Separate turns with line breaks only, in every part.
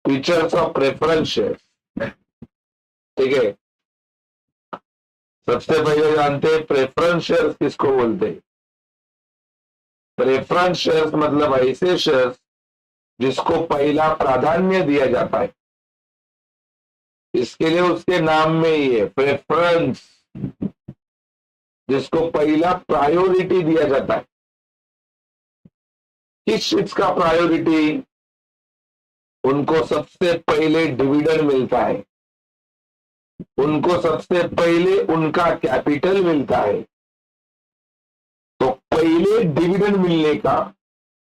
Features of preference share, ठीक है। सबसे पहले जानते हैं प्रेफरेंस शेयर्स किसको बोलते हैं। प्रेफरेंस शेयर्स मतलब ऐसे शेयर्स जिसको पहला प्राधान्य दिया जाता है। इसके लिए उसके नाम में ही है प्रेफरेंस, जिसको पहला प्रायोरिटी दिया जाता है। किस चीज का प्रायोरिटी? उनको सबसे पहले डिविडेंड मिलता है, उनको सबसे पहले उनका कैपिटल मिलता है। तो पहले डिविडेंड मिलने का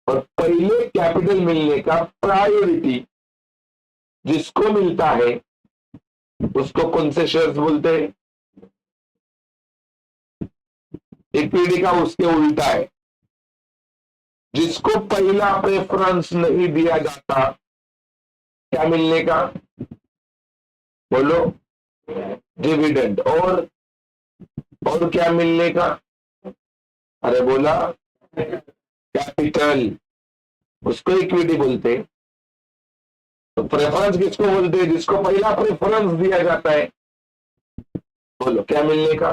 और पहले कैपिटल मिलने का प्रायोरिटी जिसको मिलता है उसको कौन से शेयर्स बोलते हैं? इक्विटी का उसके उल्टा है। जिसको पहला प्रेफरेंस नहीं दिया जाता, क्या मिलने का? बोलो, डिविडेंड। और क्या मिलने का? अरे बोला, कैपिटल, उसको इक्विटी बोलते हैं। तो प्रेफरेंस किसको बोलते हैं? जिसको पहला प्रेफरेंस दिया जाता है। बोलो, क्या मिलने का?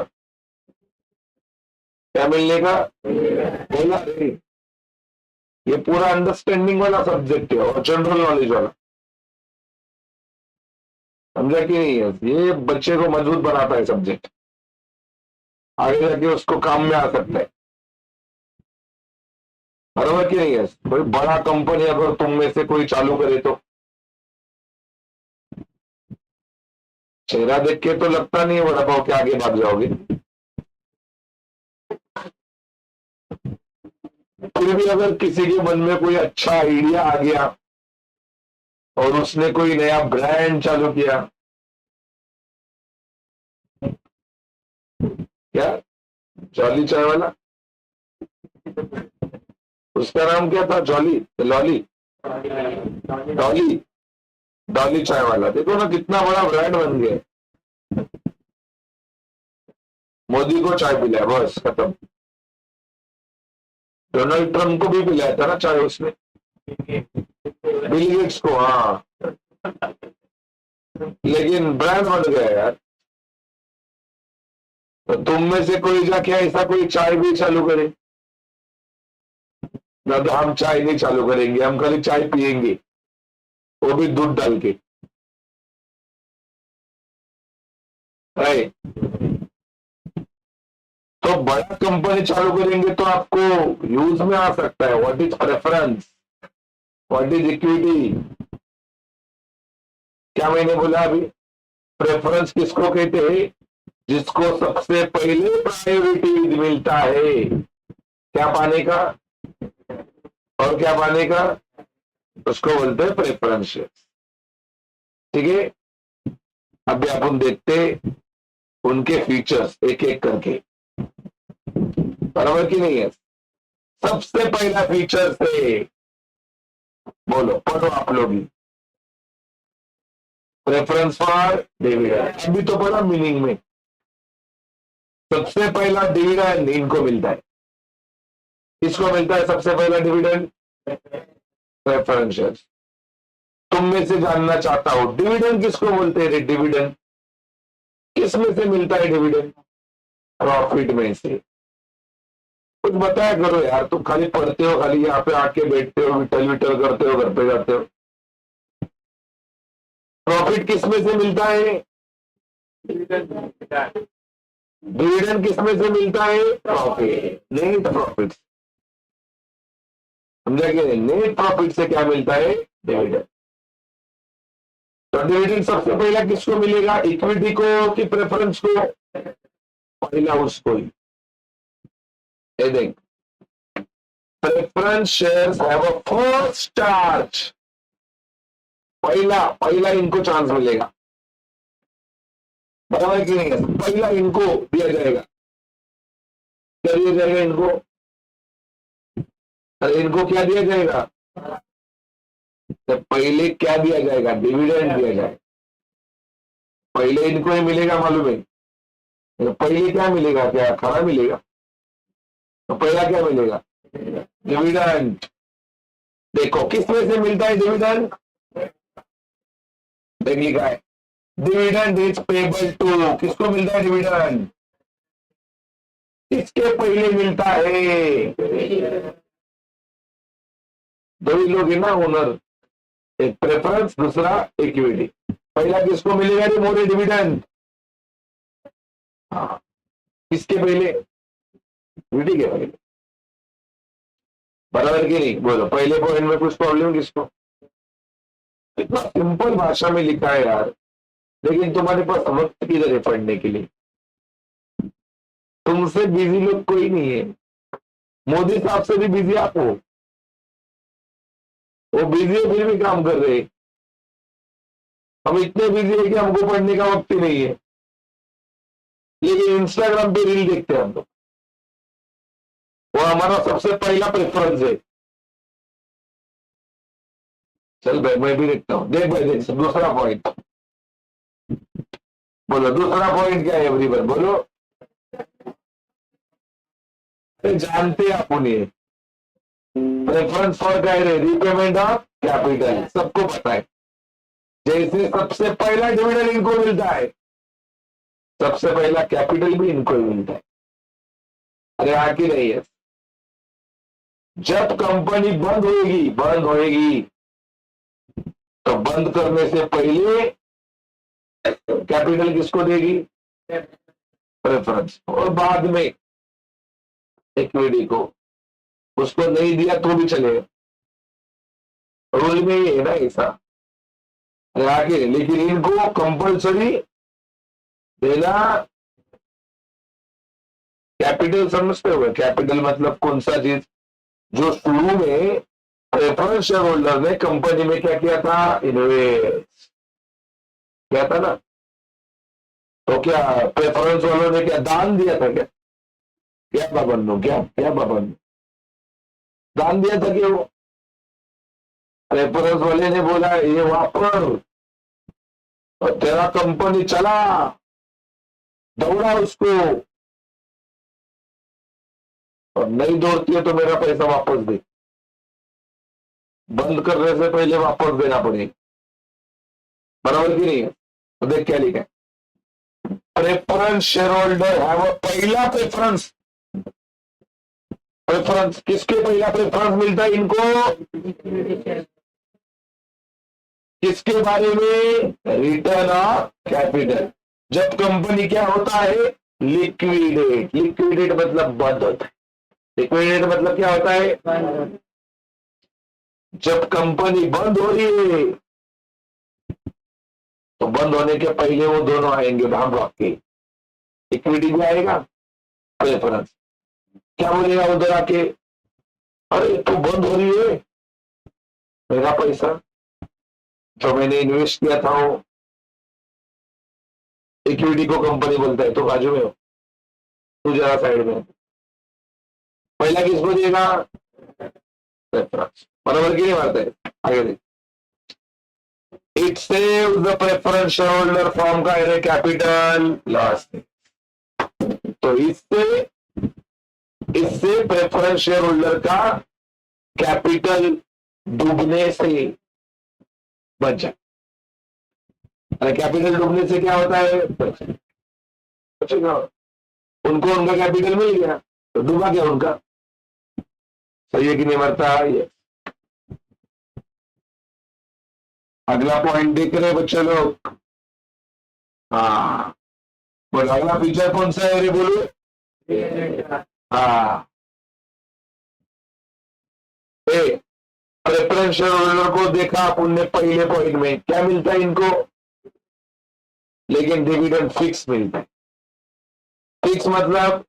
क्या मिलने का? बोला रे, ये पूरा अंडरस्टैंडिंग वाला सब्जेक्ट है और जनरल नॉलेज वाला, समझा कि नहीं है? ये बच्चे को मजबूत बनाता है सब्जेक्ट, आगे जाके उसको काम में आ सकता है। बराबर कि नहीं है? कोई बड़ा कंपनी अगर तुम में से कोई चालू करे तो चेहरा देख के तो लगता नहीं है बड़ा पाव के आगे भाग जाओगे। फिर भी अगर किसी के मन में कोई अच्छा आइडिया आ गया और उसने कोई नया ब्रांड चालू किया, क्या जॉली चाय वाला, उसका नाम क्या था? जॉली, लॉली, डॉली, डॉली चाय वाला। देखो ना कितना बड़ा ब्रांड बन गया। मोदी को चाय पिलाया, बस खत्म। डोनाल्ड ट्रम्प को भी पिलाया था ना चाय उसने, बिल गेट्स को, हाँ। लेकिन ब्रांड बन गया यार। तो तुम में से कोई जाके ऐसा कोई चाय भी चालू करे ना? तो हम चाय नहीं चालू करेंगे, हम खाली चाय पियेंगे, वो भी दूध डाल के। राइट। तो बड़ा कंपनी चालू करेंगे तो आपको यूज में आ सकता है what is preference, what is equity. क्या मैंने बोला अभी? प्रेफरेंस किसको कहते हैं? जिसको सबसे पहले प्रायोरिटी मिलता है, क्या पाने का और क्या पाने का, उसको बोलते हैं प्रेफरेंस। ठीक है। अभी अपन देखते उनके फीचर्स एक एक करके, बराबर की नहीं है? सबसे पहला फीचर से बोलो, पढ़ो आप लोग ही, प्रेफरेंस फॉर डिविडेंड। अभी तो पढ़ा मीनिंग में। सबसे पहला डिविडेंड इनको मिलता है। किसको मिलता है सबसे पहला डिविडेंड? Preference shares. तुम में से जानना चाहता हूं डिविडेंड किसको बोलते हैं? डिविडेंड किस में से मिलता है? डिविडेंड प्रॉफिट में से। कुछ बताया करो यार, तुम खाली पढ़ते हो, खाली यहाँ पे आके बैठते हो, विटल विटल करते हो, घर पे जाते हो। प्रॉफिट किस में से मिलता है? डिविडेंड किस में से मिलता है? Profit, net profit. समझा कि नेट प्रॉफिट से क्या मिलता है? डिविडेंड। तो डिविडेंड सबसे पहला किसको मिलेगा? इक्विटी को कि प्रेफरेंस को? पहला उसको ही। ये देख, preference shares have a first charge. पहला इनको चांस मिलेगा, बराबर कि नहीं है? पहला इनको दिया जाएगा। क्या दिया जाएगा इनको? अरे इनको क्या दिया जाएगा? तो पहले क्या दिया जाएगा? डिविडेंड दिया जाएगा। पहले इनको ही मिलेगा, मालूम है? तो पहले क्या मिलेगा? क्या खाना मिलेगा? तो पहला क्या मिलेगा? डिविडेंड। देखो किस में से मिलता है डिविडेंड? देख लिखा है डिविडेंड इज पेबल टू, किसको मिलता है डिविडेंड? किसके पहले मिलता है? दो ही लोग है ना ओनर, एक प्रेफरेंस, दूसरा इक्विटी। पहला किसको मिलेगा रे मोरे डिविडेंड? हाँ, किसके पहले? इक्विटी के पहले। बराबर की नहीं? बोलो पहले पॉइंट में कुछ प्रॉब्लम किसको? इतना सिंपल भाषा में लिखा है यार, लेकिन तुम्हारे पास वक्त किधर है पढ़ने के लिए? तुमसे बिजी लोग कोई नहीं है। मोदी साहब से भी बिजी आप हो, वो बिजी है फिर भी काम कर रहे हैं। हम इतने बिजी है कि हमको पढ़ने का वक्त ही नहीं है, लेकिन इंस्टाग्राम पे रील देखते हैं हम लोग। वो हमारा सबसे पहला प्रेफरेंस है। चल भाई मैं भी देखता हूँ, देख भाई देख। दूसरा पॉइंट बोलो, दूसरा पॉइंट क्या है एवरीवन? बोलो। जानते आप उन्हें, प्रेफरेंस फॉर क्या है? रीपेमेंट ऑफ कैपिटल, सबको पता है। जैसे सबसे पहला डिविडेंड इनको मिलता है, सबसे पहला कैपिटल भी इनको ही मिलता है। अरे आके नहीं है, जब कंपनी बंद होएगी तो बंद करने से पहले कैपिटल किसको देगी? प्रेफरेंस। और बाद में इक्विटी को। उसको नहीं दिया तो भी चलेगा, रूल में ही है ना ऐसा। आगे लेकिन इनको कंपल्सरी देना। कैपिटल समझते हो? कैपिटल मतलब कौन सा चीज जो शुरू में प्रेफरेंस शेयर होल्डर ने कंपनी में क्या किया था? इन्वेस्ट किया था ना। तो क्या प्रेफरेंस वालों ने क्या दान दिया था? क्या क्या बाबन क्या क्या बाबन दान दिया था? कि वो प्रेफरेंस वाले ने बोला ये वापर और तेरा कंपनी चला, दौड़ा उसको, और नहीं दौड़ती है तो मेरा पैसा वापस दे। बंद करने से पहले वापस देना पड़ेगा, बराबर की नहीं है? तो देख क्या लिखा है, प्रेफरेंस शेयर होल्डर है वो पहला प्रेफरेंस। प्रेफरेंस किसके पहला प्रेफरेंस मिलता है इनको? किसके बारे में? Return of capital. जब कंपनी क्या होता है? लिक्विडेट। लिक्विडेट मतलब बंद होता है। लिक्विडेट मतलब क्या होता है? जब कंपनी बंद हो रही है तो बंद होने के पहले वो दोनों आएंगे भाग भाग के। इक्विटी भी आएगा, प्रेफरेंस। क्या बोलेगा उधर आके? अरे तो बंद हो रही है, मेरा पैसा जो मैंने इन्वेस्ट किया था वो। इक्विटी को कंपनी बोलता है तो बाजू में हो, तू जरा साइड में। पहला किसको देगा? प्रेफरेंस। बराबर की नहीं बात है? आगे देख, it saves the preference share holder form का है कैपिटल लॉस। तो इससे प्रेफरेंस शेयर होल्डर का कैपिटल डूबने से बच जाए। अरे कैपिटल डूबने से क्या होता है? बचेगा। उनको उनका कैपिटल मिल गया तो डूबा क्या उनका? सही है कि नहीं? मरता ये। अगला पॉइंट देख रहे बच्चे लोग? हाँ बोलो, अगला फीचर कौन सा है रे? बोलो। हाँ, प्रेफरेंस शेयर होल्डर को देखा अपन ने पहले पॉइंट में, क्या मिलता है इनको? लेकिन डिविडेंड फिक्स मिलता है। फिक्स मतलब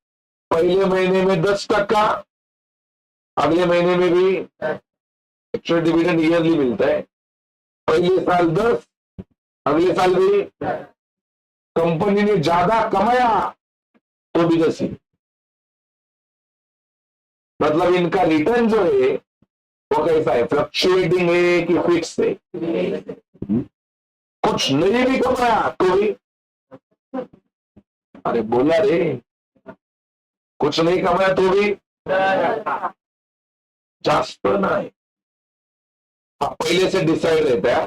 पहले महीने में 10%, अगले महीने में भी। एक्चुअल डिविडेंड ईयरली मिलता है, पहले साल 10, अगले साल भी। कंपनी ने ज्यादा कमाया तो भी 10 ही। मतलब इनका रिटर्न जो है वो कैसा है? फ्लक्चुएटिंग है कि फिक्स है? कुछ नहीं भी कमाया तो भी, अरे बोला रे, कुछ नहीं कमाया तो भी जास्त नाही। पहले से डिसाइड रहता है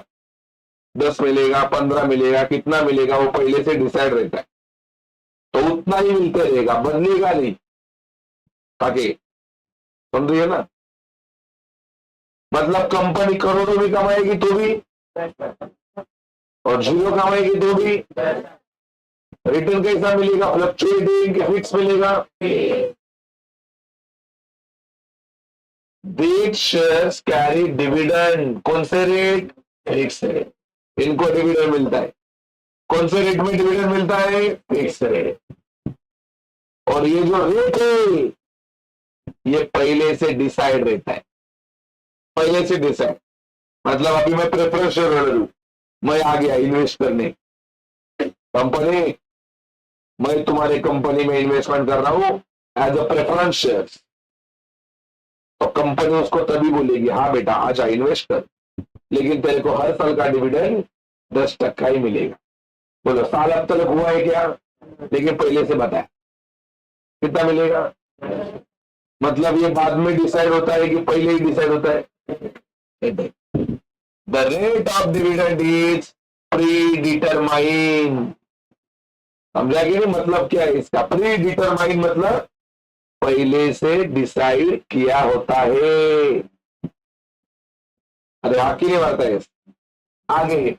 10 मिलेगा, 15 मिलेगा, कितना मिलेगा वो पहले से डिसाइड रहता है, तो उतना ही मिलते रहेगा, बदलेगा नहीं। ताकि समझ रही है ना, मतलब कंपनी करोड़ों भी कमाएगी तो भी, और जीरो कमाएगी तो भी रिटर्न कैसा मिलेगा, फ्लक्चुएटिंग कि फिक्स मिलेगा। These shares carry dividend, कौन से रेट, फिक्स रेट, इनको डिविडेंड मिलता है। कौन से रेट में डिविडेंड मिलता है, फिक्स रेट। और ये जो रेट है ये पहले से डिसाइड रहता है, पहले से डिसाइड। मतलब अभी मैं प्रेफरेंस शेयर होल्डर हूं, मैं आ गया इन्वेस्ट करने कंपनी, मैं तुम्हारे कंपनी में इन्वेस्टमेंट कर रहा हूं एज अ प्रेफरेंस शेयर, तो कंपनी उसको तभी बोलेगी हाँ बेटा आजा इन्वेस्ट कर, लेकिन तेरे को हर साल का डिविडेंड 10% ही मिलेगा। बोलो साल अब तक हुआ है क्या, लेकिन पहले से बताया कितना मिलेगा। मतलब ये बाद में डिसाइड होता है कि पहले ही डिसाइड होता है। The rate of dividend is pre determine, समझा कि नहीं, मतलब क्या है इसका, प्री डिटरमाइन मतलब पहले से डिसाइड किया होता है। अरे आगे नहीं आता है, आगे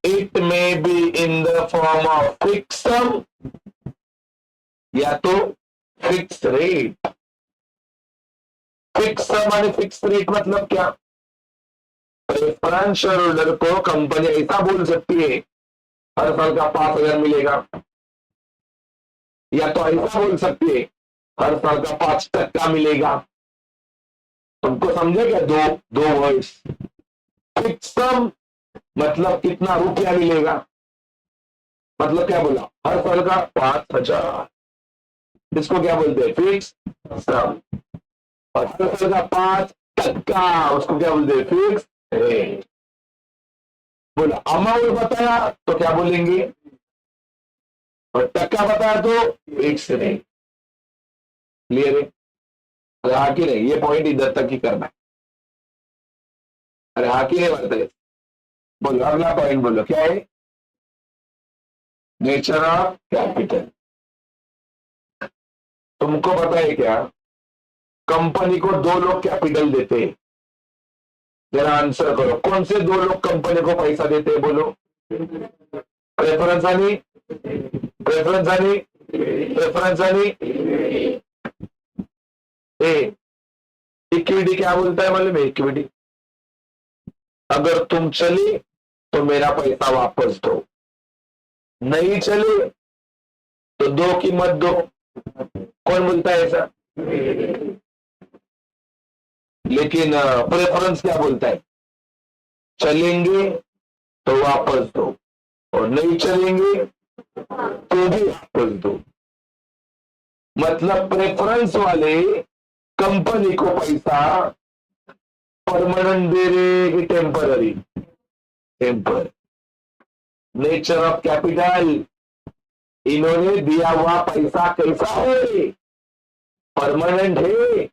it may be in the form of fix sum, या तो फिक्स रेट। फिक्स सम और फिक्स रेट मतलब क्या, प्रेफरेंस शेयर होल्डर को कंपनी ऐसा बोल सकती है हर साल का 5,000 मिलेगा, या तो ऐसा बोल सकती है हर साल का 5% मिलेगा। तुमको समझे क्या, दो दो वर्ड्स। फिक्स सम मतलब कितना रुपया मिलेगा, मतलब क्या बोला, हर साल का 5,000, इसको क्या बोलते हैं, फिक्स सम। और हर साल का 5%, उसको क्या बोलते हैं, फिक्स रेट। बोला अमाउंट बताया तो क्या बोलेंगे, और टक्का बताया तो फिक्स रेट। क्लियर है, अरे हाँ कि नहीं, ये पॉइंट इधर तक ही करना है। अरे हाँ कि नहीं बताए, बोलो अगला पॉइंट बोलो क्या है, नेचर ऑफ कैपिटल। तुमको पता है क्या, कंपनी को 2 लोग कैपिटल देते हैं, जरा आंसर करो, कौन से 2 लोग कंपनी को पैसा देते हैं, बोलो। प्रेफरेंस आणि प्रेफरेंस आणि प्रेफरेंस आणि इक्विटी, क्या बोलता है मालूम है, इक्विटी। अगर तुम चली तो मेरा पैसा वापस दो, नहीं चले तो 2 की मत दो। कौन बोलता है ऐसा, लेकिन प्रेफरेंस क्या बोलता है, चलेंगे तो वापस दो, और नहीं चलेंगे तो भी वापस दो। मतलब प्रेफरेंस वाले कंपनी को पैसा परमानेंट दे रहे कि temporary, temper. Nature of capital, इन्होंने दिया हुआ पैसा कैसा है, परमानेंट है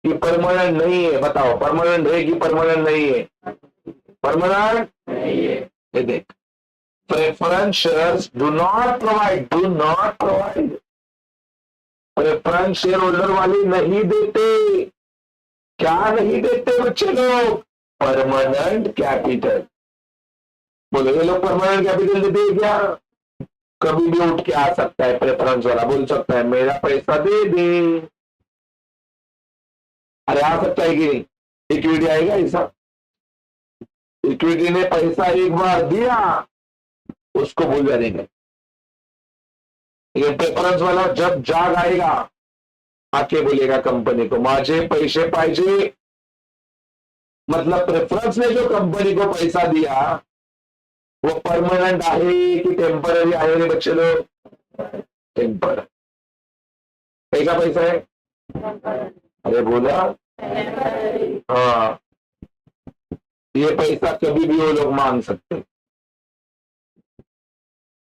कि परमानेंट नहीं है, बताओ, परमानेंट है कि परमानेंट नहीं है, परमानेंट नहीं है। ये देख, preference shares do not provide, preference share holder वाले नहीं देते, क्या नहीं देते बच्चे लोग, परमानेंट कैपिटल। बोलो ये लोग परमानेंट कैपिटल देते हैं क्या, कभी भी उठ के आ सकता है प्रेफरेंस वाला, बोल सकता है मेरा पैसा दे दे। अरे आ सकता है कि नहीं, इक्विटी आएगा ऐसा, इक्विटी ने पैसा एक बार दिया उसको भूल जाएंगे, लेकिन प्रेफरेंस वाला जब जाग आएगा आके बोलेगा कंपनी को माझे पैसे पाहिजे। मतलब प्रेफरेंस ने जो कंपनी को पैसा दिया वो परमानेंट आहे कि टेम्पररी आहे रे बच्चे लोग, टेम्पर। कैसा पैसा है, अरे बोला, हाँ, ये पैसा कभी भी वो लोग मांग सकते।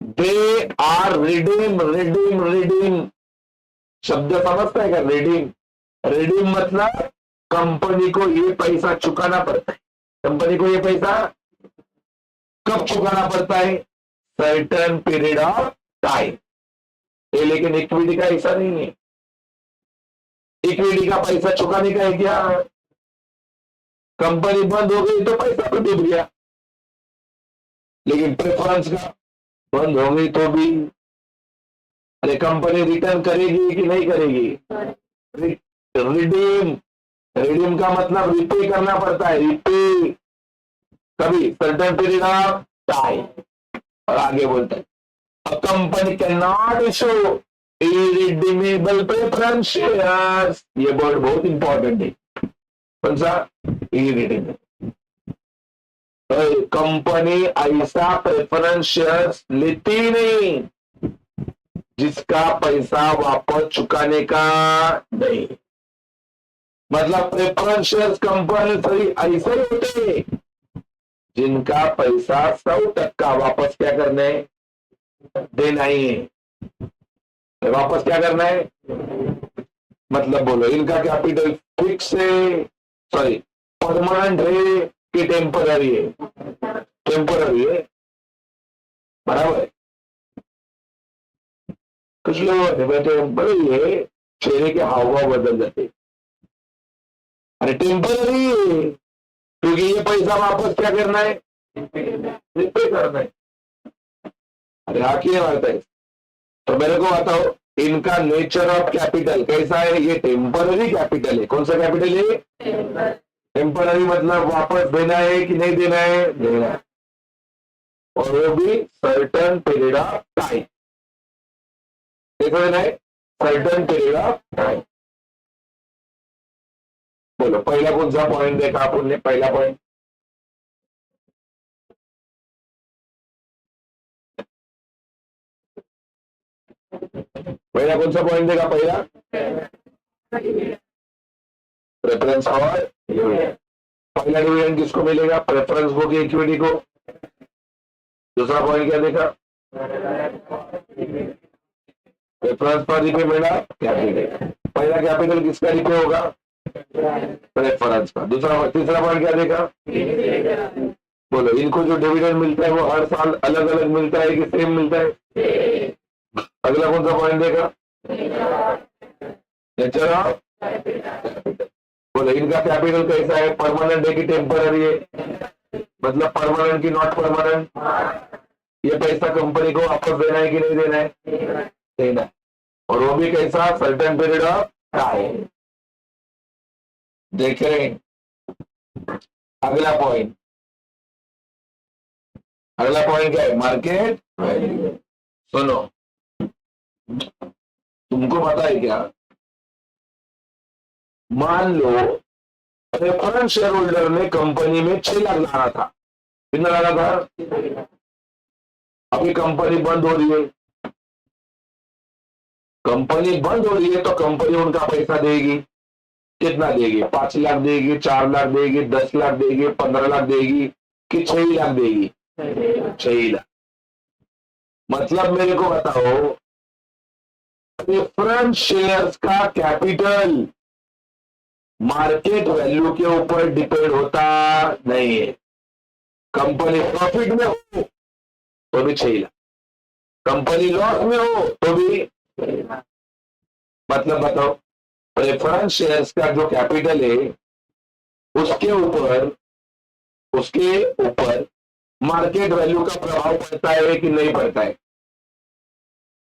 दे आर रिडीम शब्द समझता है क्या, रिडीम मतलब कंपनी को ये पैसा चुकाना पड़ता है, कंपनी को ये पैसा कब चुकाना पड़ता है? Certain period of time. ये लेकिन इक्विटी का ऐसा नहीं है। इक्विटी का पैसा चुकाने का है क्या? कंपनी बंद हो गई तो पैसा तो डूब गया। लेकिन प्रेफरेंस का बंद हो गई तो भी, अरे कंपनी रिटर्न करेगी कि नहीं करेगी? रिडीम, रिडीम का मतलब रिपे करना पड़ता है, रिपे कभी सर्टेन पीरियड ऑफ टाइम। और आगे बोलते हैं a company cannot issue irredeemable preference shares। ये वर्ड बहुत इंपॉर्टेंट है। कौन सा? irredeemable। तो कंपनी ऐसा प्रेफरेंस शेयर्स लेती नहीं जिसका पैसा वापस चुकाने का नहीं। मतलब प्रेफरेंस शेयर्स कंपनी ऐसे ही होते जिनका पैसा 100% वापस क्या करना है? देना ही है। वापस क्या करना है? मतलब बोलो, इनका कैपिटल फिक्स है, सॉरी परमानेंट है कि टेम्पररी है? टेम्पररी है, बराबर है। कुछ लोग टेम्पररी है, चेहरे के हाव भाव बदल जाते। अरे टेम्पररी है क्योंकि ये पैसा वापस क्या करना है? रिपे करना है। अरे आखिर बात है। तो मेरे को बताओ, इनका नेचर ऑफ कैपिटल कैसा है? ये टेम्पररी कैपिटल है। कौन सा कैपिटल है? टेम्पररी मतलब वापस देना है कि नहीं देना है? देना है, और वो भी सर्टेन पीरियड ऑफ टाइम। देखो देना है सर्टेन पीरियड ऑफ टाइम। बोलो पहला कौन सा पॉइंट देखा आपने? पहला पॉइंट पहला कौन सा पॉइंट देखा? पहला प्रेफरेंस और डिविडेंड। पहला डिविडेंड किसको मिलेगा? प्रेफरेंस को कि इक्विटी को। दूसरा पॉइंट क्या देखा? प्रेफरेंस पर रिपेमेंट ऑफ कैपिटल। पहला कैपिटल किसका रिपे होगा? प्रेफरेंस का। दूसरा तीसरा पॉइंट क्या देखा? बोलो इनको जो डिविडेंड मिलता है वो हर साल अलग अलग मिलता है कि सेम मिलता है? अगला कौन सा पॉइंट देखा? Nature of capital. बोलो इनका कैपिटल कैसा है? परमानेंट है कि टेम्पररी है? मतलब परमानेंट की नॉट परमानेंट? ये पैसा कंपनी को वापस देना है कि नहीं देना है? देना है, और वो भी कैसा? Certain period of time. देखें अगला पॉइंट। अगला पॉइंट क्या है? Market value. सुनो, तुमको पता है क्या? मान लो प्रेफरेंस शेयर होल्डर ने कंपनी में 6 लाख लगाना था। कितना लगाना था? अभी कंपनी बंद हो रही है। कंपनी बंद हो रही है तो कंपनी उनका पैसा देगी। कितना देगी? 5 लाख देगी, 4 लाख देगी, 10 लाख देगी, 15 लाख देगी कि 6 लाख देगी? 6 लाख। मतलब मेरे को बताओ, प्रेफरेंस शेयर्स का कैपिटल मार्केट वैल्यू के ऊपर डिपेंड होता नहीं है। कंपनी प्रॉफिट में हो तो भी 6 लाख, कंपनी लॉस में हो तो भी। मतलब बताओ, प्रेफरेंस शेयर्स का जो कैपिटल है उसके ऊपर मार्केट वैल्यू का प्रभाव पड़ता है कि नहीं पड़ता है?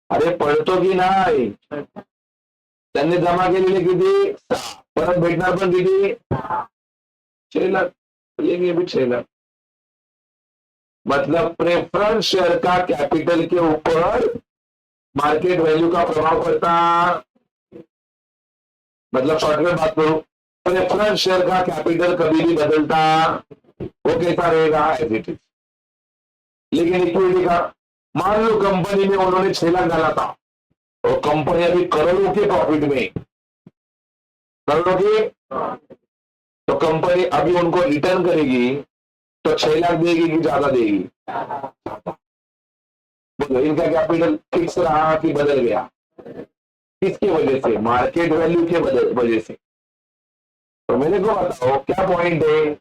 अरे पडतो की नाही? त्यांनी जमा केलेली किती? परत भेटणार पण किती? 6 लाख। ये भी 6 लाख। मतलब प्रेफरेंस शेयर का कैपिटल के ऊपर मार्केट वैल्यू का प्रभाव पड़ता। मतलब शॉर्ट में बात करूं, प्रेफरेंस शेयर का कैपिटल कभी नहीं बदलता, वो कैसा रहेगा? As it is. लेकिन इक्विटी का, मान लो कंपनी में उन्होंने 6 लाख डाला था और कंपनी अभी करोड़ों के प्रॉफिट में, करोड़ों के, तो कंपनी अभी उनको रिटर्न करेगी तो 6 लाख देगी कि ज्यादा देगी? बोलो इनका कैपिटल फिक्स रहा कि बदल गया? किसकी वजह से? मार्केट वैल्यू के वजह से। तो मेरे को बताओ क्या पॉइंट है?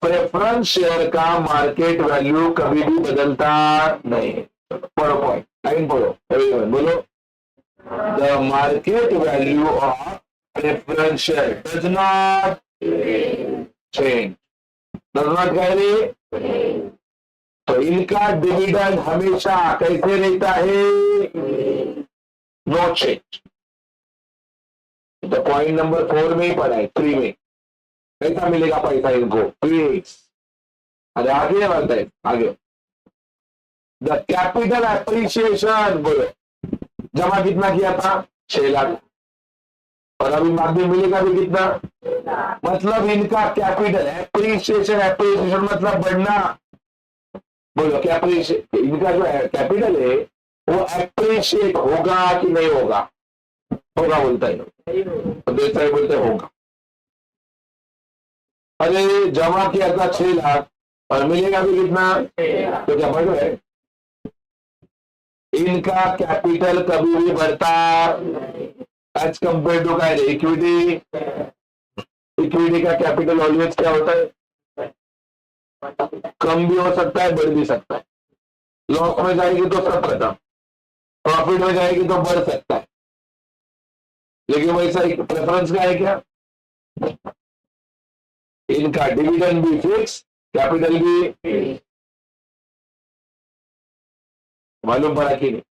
प्रेफरेंस शेयर का मार्केट वैल्यू कभी भी बदलता नहीं। पढ़ो पॉइंट, लाइन पढ़ो, बोलो। The market value of preference share does not change. Does not कह, तो इनका डिविडेंड हमेशा कैसे रहता है? No change. तो पॉइंट नंबर 4 में ही पढ़ा है, 3 में कैसा मिलेगा पैसा इनको? फिक्स। अरे आगे बढ़ता है, आगे। द कैपिटल एप्रिसिएशन, बोलो, जमा कितना किया था? 6 लाख, और अभी बाद में मिलेगा भी कितना? मतलब इनका कैपिटल एप्रिसिएशन, एप्रिसिएशन मतलब बढ़ना। बोलो क्या एप्रिशिएट, इनका जो कैपिटल है वो एप्रिशिएट होगा कि नहीं होगा? होगा बोलता है, तो देता है बोलते होगा। अरे जमा किया था 6 लाख और मिलेगा भी कितना? तो क्या बढ़ रहा है? इनका कैपिटल कभी भी बढ़ता एज कंपेयर टू का इक्विटी। इक्विटी का कैपिटल ऑलवेज क्या होता है? कम भी हो सकता है, बढ़ भी सकता है। लॉस में जाएगी तो सब खत्म, प्रॉफिट में जाएगी तो बढ़ सकता है, लेकिन वैसा प्रेफरेंस का है क्या? इनका डिविडेंड भी फिक्स, कैपिटल भी। मालूम पड़ा कि नहीं?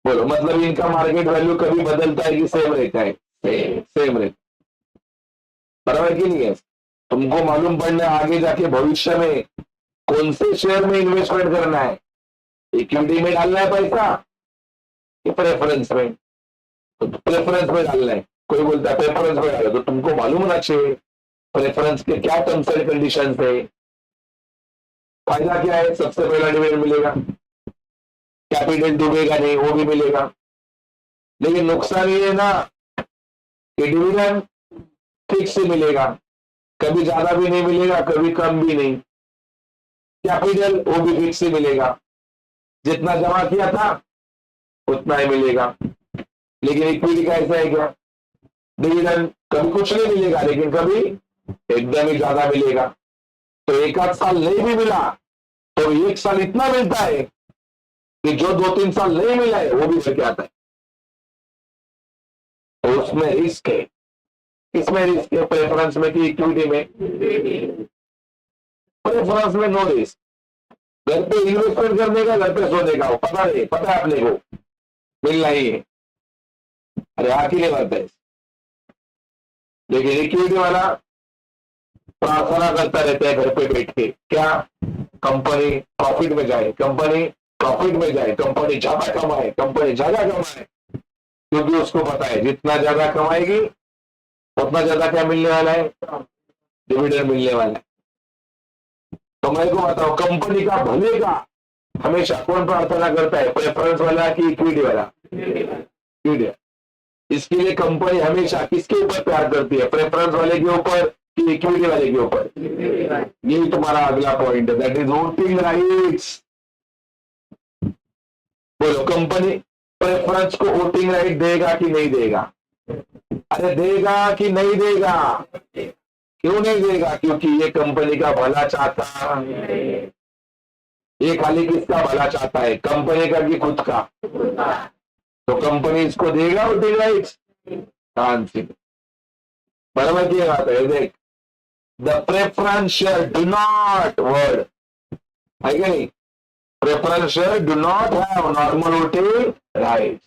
बोलो, मतलब इनका मार्केट वैल्यू कभी बदलता है कि सेम रहता है? सेम रहता, बराबर कि नहीं है? तुमको मालूम पड़ना आगे जाके भविष्य में कौन से शेयर में इन्वेस्टमेंट करना है। इक्विटी में डालना है पैसा कि प्रेफरेंस में? तो प्रेफरेंस में डालना है। कोई बोलता है प्रेफरेंस में डालो, तो तुमको मालूम होना चाहिए प्रेफरेंस के क्या टर्म्स एंड कंडीशन है। फायदा क्या है? सबसे पहला डिविडेंड मिलेगा, कैपिटल डूबेगा नहीं, वो भी मिलेगा। लेकिन नुकसान ये है ना कि डिविडेंड फिक्स से मिलेगा, कभी ज्यादा भी नहीं मिलेगा, कभी कम भी नहीं। कैपिटल वो भी फिक्स से मिलेगा, जितना जमा किया था उतना ही मिलेगा। लेकिन इक्विटी का ऐसा है क्या? डिविडेंड कभी कुछ नहीं मिलेगा, लेकिन कभी एकदम ही ज्यादा मिलेगा। तो एक आध साल नहीं भी मिला तो एक साल इतना मिलता है कि जो 2-3 साल नहीं मिला है वो भी लेके आता है। तो उसमें रिस्क है। किसमें रिस्क है? प्रेफरेंस में कि इक्विटी में? प्रेफरेंस में नो रिस्क। घर पे इन्वेस्टमेंट करने का, घर पे सोने का, पता नहीं, पता है अपने को मिलना ही है। अरे आखिरी बात है। लेकिन इक्विटी वाला प्रार्थना करता रहता है घर पे बैठ के, क्या? कंपनी प्रॉफिट में जाए, कंपनी प्रॉफिट में जाए, कंपनी ज्यादा कमाए, कंपनी ज्यादा कमाए, क्योंकि उसको पता है जितना ज्यादा कमाएगी उतना ज्यादा क्या मिलने वाला है? डिविडेंड मिलने वाला है। तो मैं को बताओ, कंपनी का भले का हमेशा कौन प्रार्थना करता है? प्रेफरेंस वाला कि इक्विटी वाला? इक्विटी। इसके लिए कंपनी हमेशा किसके ऊपर प्यार करती है? प्रेफरेंस वाले के ऊपर कि इक्विटी वाले के ऊपर? यही तुम्हारा अगला पॉइंट है, दैट इज वोटिंग राइट्स। बोलो, कंपनी प्रेफरेंस को वोटिंग राइट देगा कि नहीं देगा? अरे देगा कि नहीं देगा? क्यों नहीं देगा? क्योंकि ये कंपनी का भला चाहता है। ये खाली किसका भला चाहता है? कंपनी का कि खुद का? तो कंपनी इसको देगा वोटिंग राइट्स? बराबर की बात है। देख, the preference share do not, word है कि नहीं? Preference share do not have normal voting right.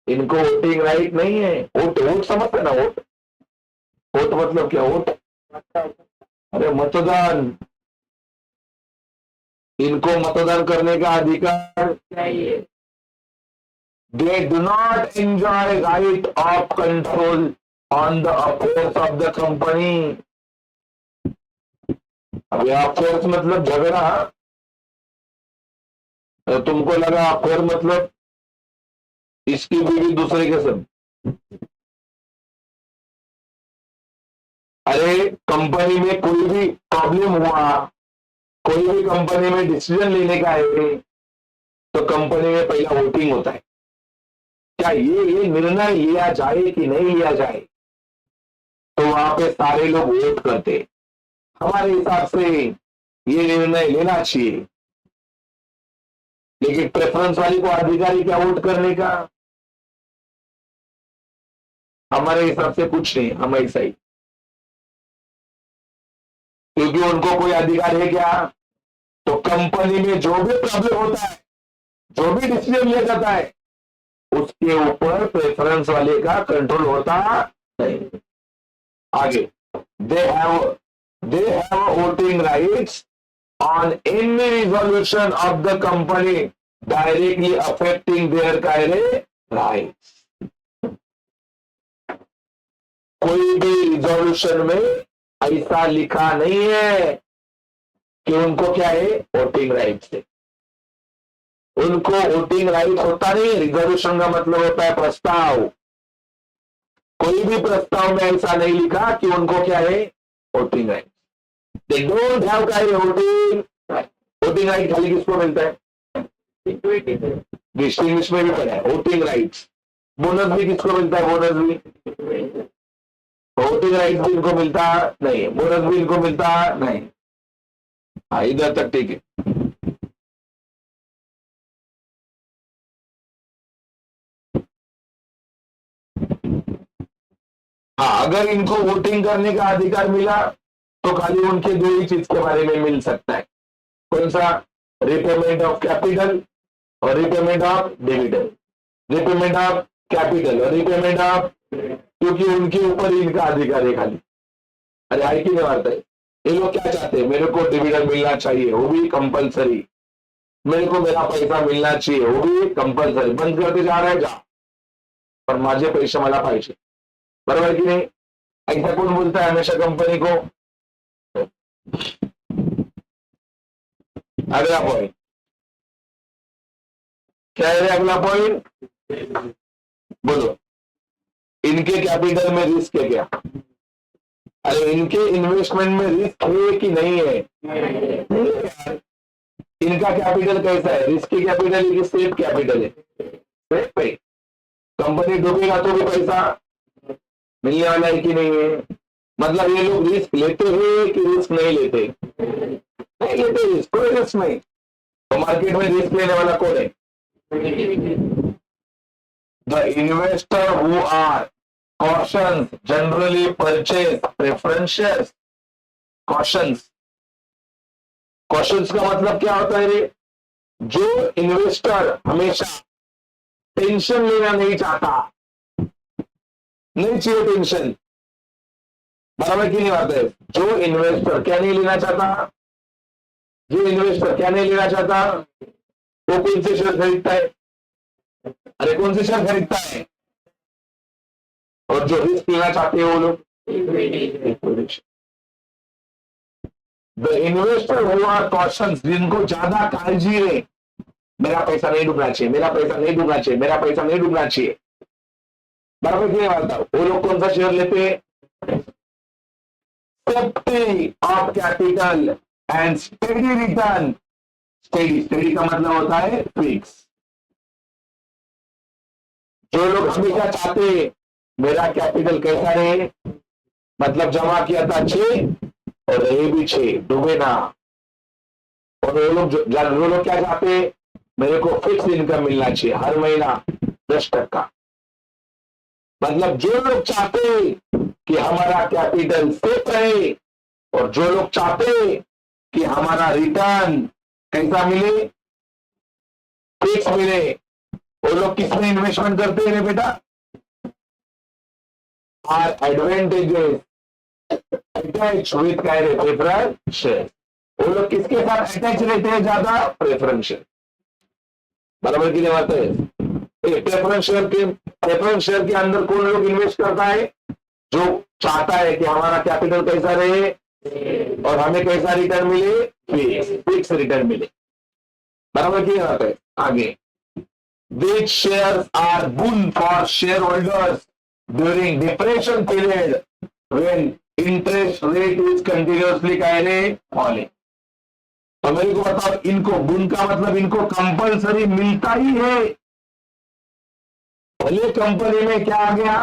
इनको वोटिंग राइट नहीं है। वोट, वोट समझते ना? वोट, वोट मतलब क्या? वोट, अरे मतदान। इनको मतदान करने का अधिकार नहीं है। They do not enjoy right of control on the affairs of the company. अब ये अफेयर्स मतलब झगड़ा, तो तुमको लगा अफेयर मतलब इसकी बीवी दूसरे के सब। अरे कंपनी में कोई भी प्रॉब्लम हुआ, कोई भी कंपनी में डिसीजन लेने का है, तो कंपनी में पहला वोटिंग होता है, क्या ये निर्णय लिया जाए कि नहीं लिया जाए। तो वहां पे सारे लोग वोट करते, हमारे हिसाब से ये निर्णय लेना चाहिए, लेकिन प्रेफरेंस वाली को अधिकारी क्या वोट करने का? हमारे हिसाब से कुछ नहीं, हम ऐसा ही, क्योंकि उनको कोई अधिकार है क्या? तो कंपनी में जो भी प्रॉब्लम होता है, जो भी डिसीजन लिया जाता है, उसके ऊपर प्रेफरेंस वाले का कंट्रोल होता नहीं। आगे, they have voting rights on any resolution of the company directly affecting their rights. कोई भी रिजोल्यूशन में ऐसा लिखा नहीं है कि उनको क्या है, वोटिंग राइट्स है। उनको वोटिंग राइट होता नहीं। रिजोल्यूशन का मतलब होता है प्रस्ताव। कोई भी प्रस्ताव में ऐसा नहीं लिखा कि उनको क्या है, voting right. They don't have voting right. खाली किसको मिलता है? डिस्टिंग्विश में भी पढ़ा है वोटिंग राइट्स। बोनस भी किसको मिलता है? बोनस भी, वोटिंग राइट भी इनको मिलता नहीं, बोनस भी इनको मिलता नहीं। हाँ, इधर तक ठीक है। हाँ, अगर इनको वोटिंग करने का अधिकार मिला तो खाली उनके दो ही चीज के बारे में मिल सकता है। कौन सा? रिपेमेंट ऑफ कैपिटल और repayment of dividend. Repayment of capital और रिपेमेंट ऑफ, क्योंकि उनके ऊपर इनका अधिकार है खाली। अरे आई की नहीं मारता है। ये लोग क्या चाहते हैं? मेरे को डिविडेंड मिलना चाहिए, वो भी कंपलसरी। मेरे को मेरा पैसा मिलना चाहिए, वो भी कंपलसरी। बंद करते जा रहे जा, पर माझे पैसे मला पाहिजे। बराबर की नहीं? ऐसा कौन बोलता है हमेशा कंपनी को? अगला पॉइंट क्या है? अगला पॉइंट बोलो। इनके कैपिटल में रिस्क है क्या? अरे इनके इन्वेस्टमेंट में रिस्क है कि नहीं है? नहीं है यार। इनका कैपिटल कैसा है? रिस्की कैपिटल है कि सेफ कैपिटल है? सेफ है। कंपनी डूबेगा तो भी पैसा मिलने वाला है कि नहीं है? मतलब ये लोग रिस्क लेते हैं कि रिस्क नहीं लेते? नहीं लेते रिस्क, कोई रिस्क नहीं। तो मार्केट में रिस्क लेने वाला कौन है? The investor who are cautious generally purchase preferences. Cautious, cautious का मतलब क्या होता है रे? जो इन्वेस्टर हमेशा टेंशन लेना नहीं चाहता, नहीं चाहिए टेंशन। बराबर की नहीं बात है? जो इन्वेस्टर क्या नहीं लेना चाहता? जो इन्वेस्टर क्या नहीं लेना चाहता? वो कौन से शेयर खरीदता है? अरे कौन से शेयर खरीदता है? और जो रिस्क लेना चाहते हैं वो लोग the investor who are cautious, जिनको ज्यादा काळजी है, मेरा पैसा नहीं डूबना चाहिए, मेरा पैसा नहीं डूबना चाहिए, मेरा पैसा नहीं डूबना चाहिए। बराबर की नहीं बात? वो लोग कौन सा शेयर लेते हैं? Safety of capital and steady return. Steady का मतलब होता है फिक्स। जो लोग हमेशा चाहते हैं मेरा कैपिटल कैसा रहे, मतलब जमा किया था 6 और रहे भी 6, डूबे ना। और वो लोग क्या चाहते हैं? मेरे को फिक्स इनकम मिलना चाहिए हर महीना 10%। मतलब जो लोग चाहते हैं कि हमारा कैपिटल सेफ रहे और जो लोग चाहते हैं कि हमारा रिटर्न कैसा मिले, फिक्स मिले, वो लोग किसमें इन्वेस्टमेंट करते हैं बेटा? Are advantages attach with preference share. वो लोग किसके साथ अटैच रहते हैं ज्यादा? Preference share. बराबर की नहीं बात है? प्रेफरेंस शेयर के अंदर कौन लोग इन्वेस्ट करता है? जो चाहता है कि हमारा कैपिटल कैसा रहे और हमें कैसा रिटर्न मिले, फिक्स रिटर्न मिले। बराबर की बात है? आगे, which shares are boon for shareholders during depression period when interest rate is continuously falling। तो मेरे को बताओ, इनको बुन का मतलब इनको कंपलसरी मिलता ही है। भले कंपनी में क्या आ गया,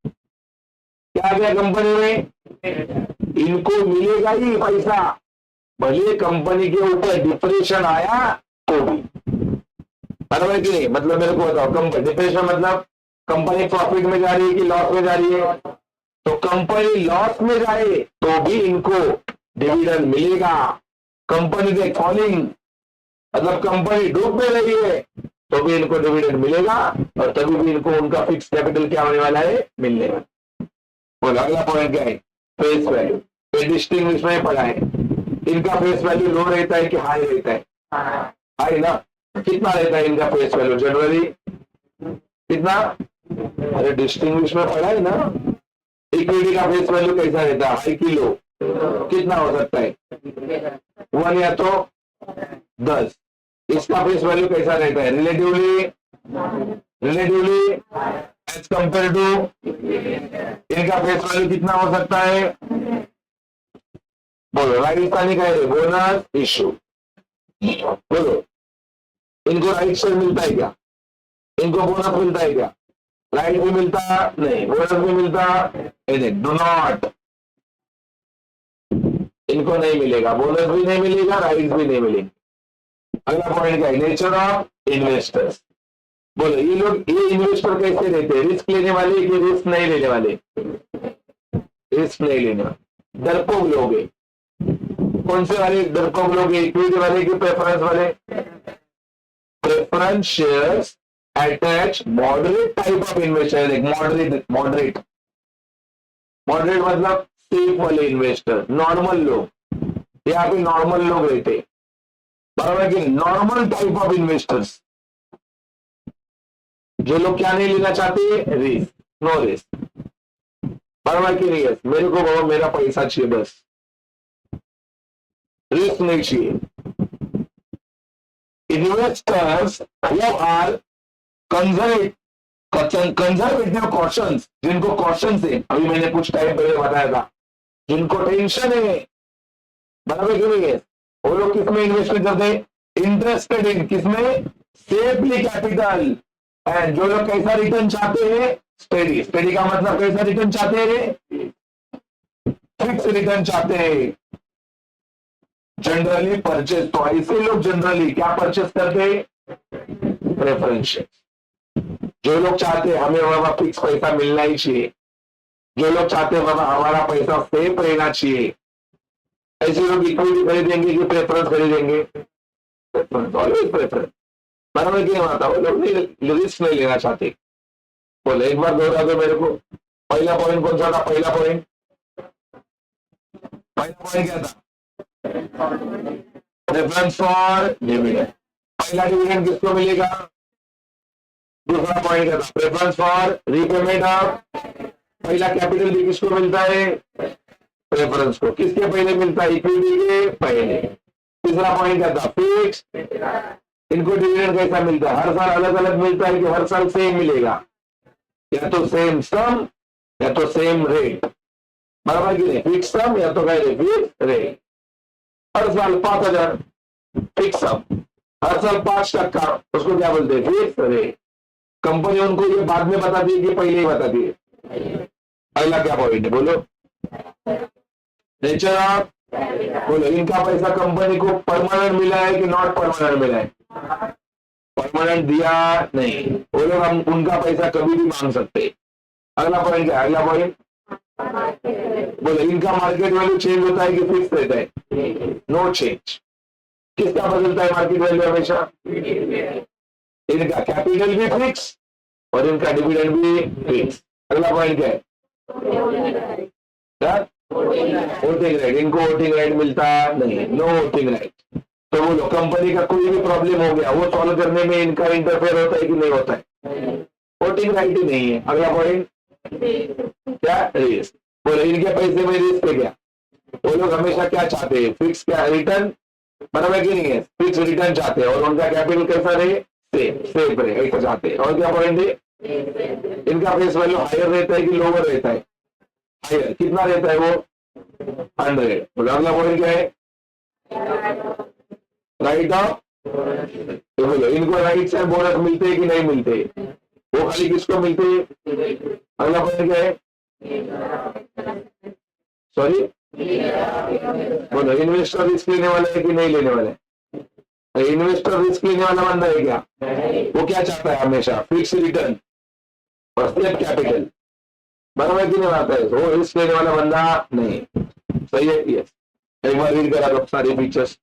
क्या आ गया कंपनी में? इनको मिलेगा ही पैसा, भले कंपनी के ऊपर डिप्रेशन आया तो भी। बराबर कि नहीं? मतलब मेरे को बताओ, कंपनी डिप्रेशन मतलब कंपनी प्रॉफिट में जा रही है कि लॉस में जा रही है? तो कंपनी लॉस में जाए तो भी इनको डिविडेंड मिलेगा। कंपनी के फॉलिंग मतलब कंपनी डूब में रही है तो भी इनको डिविडेंड मिलेगा, और तभी भी इनको उनका फिक्स कैपिटल क्या होने वाला है? मिलने वाला। बोलो अगला पॉइंट क्या है? Face value. ये डिस्टिंग्विश में पढ़ा है। इनका फेस वैल्यू लो रहता है कि हाई रहता है? हाई ना। कितना रहता है इनका फेस वैल्यू जनरली? कितना? अरे डिस्टिंग्विश में पढ़ा है ना। इक्विटी का फेस वैल्यू कैसा रहता है? हाई की लो? कितना हो सकता है? 1 या तो 10। इसका फेस वैल्यू कैसा रहता है? रिलेटिवली एज कंपेयर टू इनका फेस वैल्यू कितना हो सकता है? बोलो राजस्थानी कह रहे बोनस इशू। बोलो इनको राइट शेयर मिलता है क्या? इनको बोनस मिलता है क्या? राइट भी मिलता नहीं, बोनस भी मिलता डू नॉट। इनको नहीं मिलेगा, बोनस भी नहीं मिलेगा, राइट भी नहीं मिलेगी। अगला पॉइंट क्या है? Nature of investors. बोलो ये लोग, ये इन्वेस्टर कैसे रहते हैं? रिस्क लेने वाले कि रिस्क नहीं लेने वाले? रिस्क नहीं लेने वाले, डरपोक लोग हैं। कौन से वाले डरपोक लोग हैं? इक्विटी वाले कि प्रेफरेंस वाले? Preference shares attach moderate type of investor. Moderate मतलब सेफ वाले इन्वेस्टर, नॉर्मल लोग। यहाँ पे नॉर्मल लोग रहते, बराबर कि नॉर्मल टाइप ऑफ इन्वेस्टर्स, जो लोग क्या नहीं लेना चाहते? Risk, no risk. बराबर कि नहीं? मेरे को बाबा मेरा पैसा चाहिए बस, रिस्क नहीं चाहिए। इन्वेस्टर्स वो आर कंजर्वेटिव कॉशंस, जिनको कॉशन है, अभी मैंने कुछ टाइम पहले बताया था, जिनको टेंशन है। बराबर क्यों नहीं है? वो लोग किसमें इन्वेस्टमेंट करते हैं? इंटरेस्टेड इन किसमें? Safely capital. एंड जो लोग कैसा रिटर्न चाहते हैं? स्टेडी। स्टेडी का मतलब कैसा रिटर्न चाहते हैं? फिक्स रिटर्न चाहते हैं। जनरली परचेज, तो ऐसे लोग जनरली क्या परचेज करते हैं? Preference share. जो लोग चाहते हैं हमें बाबा फिक्स पैसा मिलना ही चाहिए, जो लोग चाहते हैं बाबा हमारा पैसा सेफ रहना चाहिए, ऐसे लोग इक्विटी खरीदेंगे कि प्रेफरेंस खरीदेंगे? Preference, always preference. बराबर की बात है, वो लोग नहीं रिस्क नहीं लेना चाहते। बोले एक बार दोहरा दो मेरे को। पहला पॉइंट कौन सा था? पहला पॉइंट क्या था? Preference for dividend. पहला डिविडेंड किसको मिलेगा? दूसरा पॉइंट क्या था? Preference for repayment of. पहला कैपिटल भी किसको मिलता है? प्रेफरेंस को। किसके पहले मिलता है? इक्विटी के पहले। तीसरा पॉइंट क्या था? फिक्स। इनको डिविडेंड कैसा मिलता है? हर साल अलग अलग मिलता है कि हर साल सेम मिलेगा? या तो सेम सम या तो सेम रेट। बराबर की नहीं? फिक्स सम या तो कह फिक्स रेट। हर साल 5,000 फिक्स सम, हर साल 5%, उसको क्या बोलते हैं? Fix rate. कंपनी उनको ये बाद में बताती है कि पहले ही बताती है? अगला क्या पॉइंट है? बोलो नेचर ऑफ। बोलो इनका पैसा कंपनी को परमानेंट मिला है कि नॉट परमानेंट मिला है? परमानेंट दिया नहीं, वो लोग हम उनका पैसा कभी भी मांग सकते। अगला पॉइंट क्या? अगला पॉइंट बोलो इनका मार्केट वैल्यू चेंज होता है कि फिक्स रहता है? No change. किसका बदलता है मार्केट वैल्यू? हमेशा इनका कैपिटल भी फिक्स और इनका डिविडेंड भी फिक्स। अगला पॉइंट क्या है? Voting right. इनको वोटिंग राइट मिलता नहीं, नो वोटिंग राइट। तो बोलो कंपनी का कोई भी प्रॉब्लम हो गया, वो सॉल्व करने में इनका इंटरफेयर होता है कि नहीं होता है? वोटिंग राइट ही नहीं है। अगला पॉइंट क्या? रिस्क। बोलो इनके पैसे में रिस्क है क्या? वो लोग हमेशा क्या चाहते हैं? फिक्स क्या रिटर्न। बराबर की नहीं है? फिक्स रिटर्न चाहते हैं और उनका कैपिटल कैसा रहे? सेफ रहे, ऐसा चाहते हैं। और क्या पॉइंट है? इनका फेस वैल्यू हायर रहता है कि लोअर रहता है? हायर। कितना रहता है वो? 100। बोलो अगला पॉइंट क्या है? Right of. तो बोलो इनको राइट से बोनस मिलते हैं कि नहीं मिलते? वो खाली किसको मिलते हैं? अगला पॉइंट क्या है? सॉरी, बोलो, इन्वेस्टर रिस्क लेने वाला है कि नहीं लेने वाला है? इन्वेस्टर रिस्क लेने वाला बंदा है क्या? वो क्या चाहता है हमेशा? फिक्स रिटर्न और सेफ कैपिटल, बराबर की नहीं आता है? वो रिस्क लेने वाला बंदा नहीं। सही है? यस। एक बार रीड करा दो सारी पिक्चर्स।